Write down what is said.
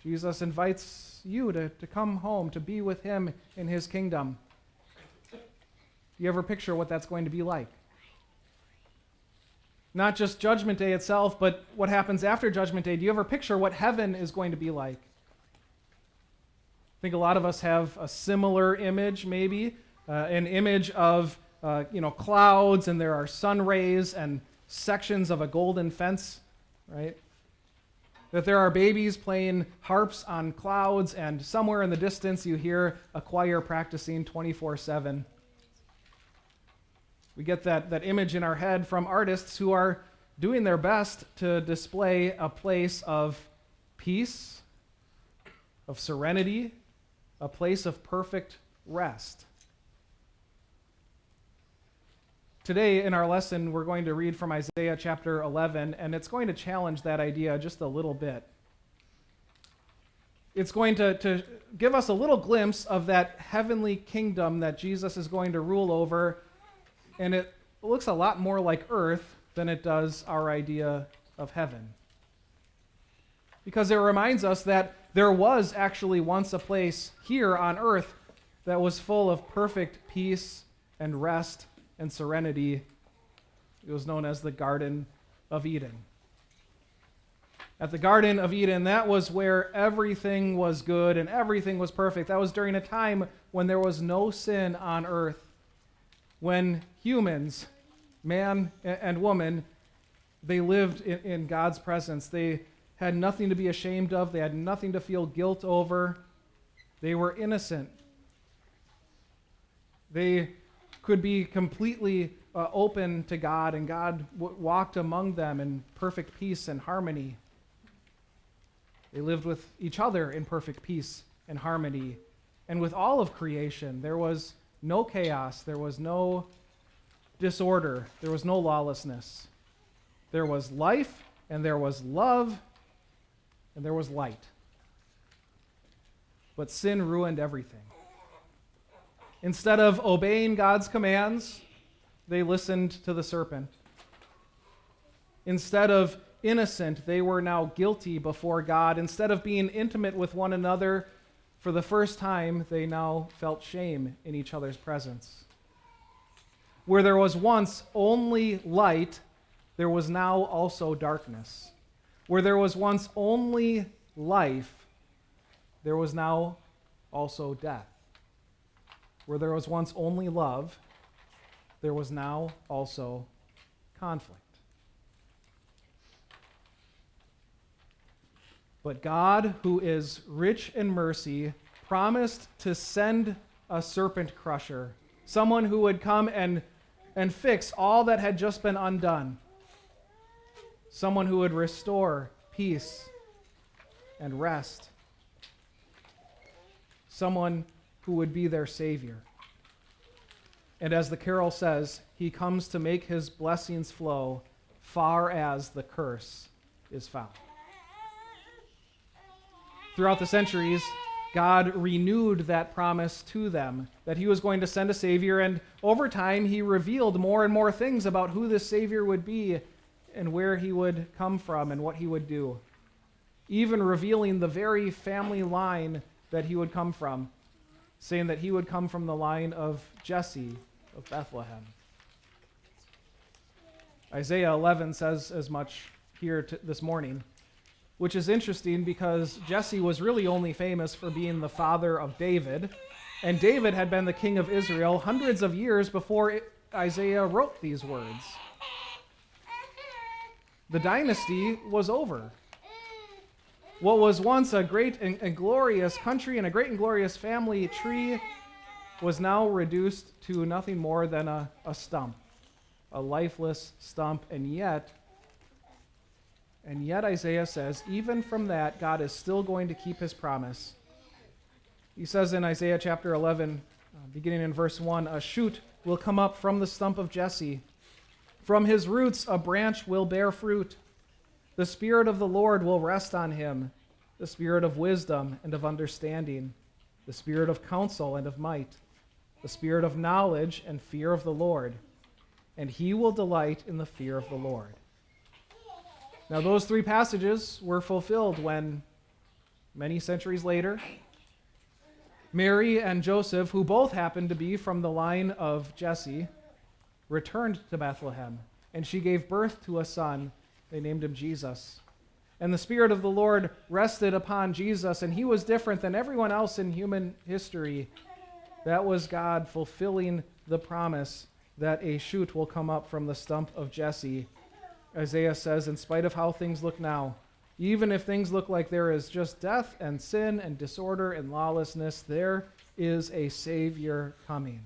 Jesus invites you to come home, to be with him in his kingdom. You ever picture what that's going to be like? Not just Judgment Day itself, but what happens after Judgment Day. Do you ever picture what heaven is going to be like? I think a lot of us have a similar image, maybe, an image of clouds, and there are sun rays and sections of a golden fence, right? That there are babies playing harps on clouds, and somewhere in the distance you hear a choir practicing 24/7. We get that image in our head from artists who are doing their best to display a place of peace, of serenity, a place of perfect rest. Today in our lesson, we're going to read from Isaiah chapter 11, and it's going to challenge that idea just a little bit. It's going to give us a little glimpse of that heavenly kingdom that Jesus is going to rule over, and it looks a lot more like earth than it does our idea of heaven. Because it reminds us that there was actually once a place here on earth that was full of perfect peace and rest and serenity. It was known as the Garden of Eden. At the Garden of Eden, that was where everything was good and everything was perfect. That was during a time when there was no sin on earth, when humans, man and woman, they lived in God's presence. They had nothing to be ashamed of. They had nothing to feel guilt over. They were innocent. They could be completely open to God, and God walked among them in perfect peace and harmony. They lived with each other in perfect peace and harmony. And with all of creation, there was no chaos, there was no disorder, there was no lawlessness. There was life, and there was love, and there was light. But sin ruined everything. Instead of obeying God's commands, they listened to the serpent. Instead of innocent, they were now guilty before God. Instead of being intimate with one another, for the first time, they now felt shame in each other's presence. Where there was once only light, there was now also darkness. Where there was once only life, there was now also death. Where there was once only love, there was now also conflict. But God, who is rich in mercy, promised to send a serpent crusher, someone who would come and fix all that had just been undone, someone who would restore peace and rest, someone who would be their Savior. And as the carol says, he comes to make his blessings flow far as the curse is found. Throughout the centuries, God renewed that promise to them, that he was going to send a Savior, and over time he revealed more and more things about who this Savior would be and where he would come from and what he would do, even revealing the very family line that he would come from, saying that he would come from the line of Jesse of Bethlehem. Isaiah 11 says as much here this morning, which is interesting because Jesse was really only famous for being the father of David, and David had been the king of Israel hundreds of years before Isaiah wrote these words. The dynasty was over. What was once a great and glorious country and a great and glorious family tree was now reduced to nothing more than a stump, a lifeless stump, and yet Isaiah says, even from that, God is still going to keep his promise. He says in Isaiah chapter 11, beginning in verse 1, a shoot will come up from the stump of Jesse. From his roots a branch will bear fruit. The Spirit of the Lord will rest on him, the Spirit of wisdom and of understanding, the Spirit of counsel and of might, the Spirit of knowledge and fear of the Lord, and he will delight in the fear of the Lord. Now those three passages were fulfilled when many centuries later, Mary and Joseph, who both happened to be from the line of Jesse, returned to Bethlehem, and she gave birth to a son. They named him Jesus. And the Spirit of the Lord rested upon Jesus, and he was different than everyone else in human history. That was God fulfilling the promise that a shoot will come up from the stump of Jesse. Isaiah says, in spite of how things look now, even if things look like there is just death and sin and disorder and lawlessness, there is a Savior coming.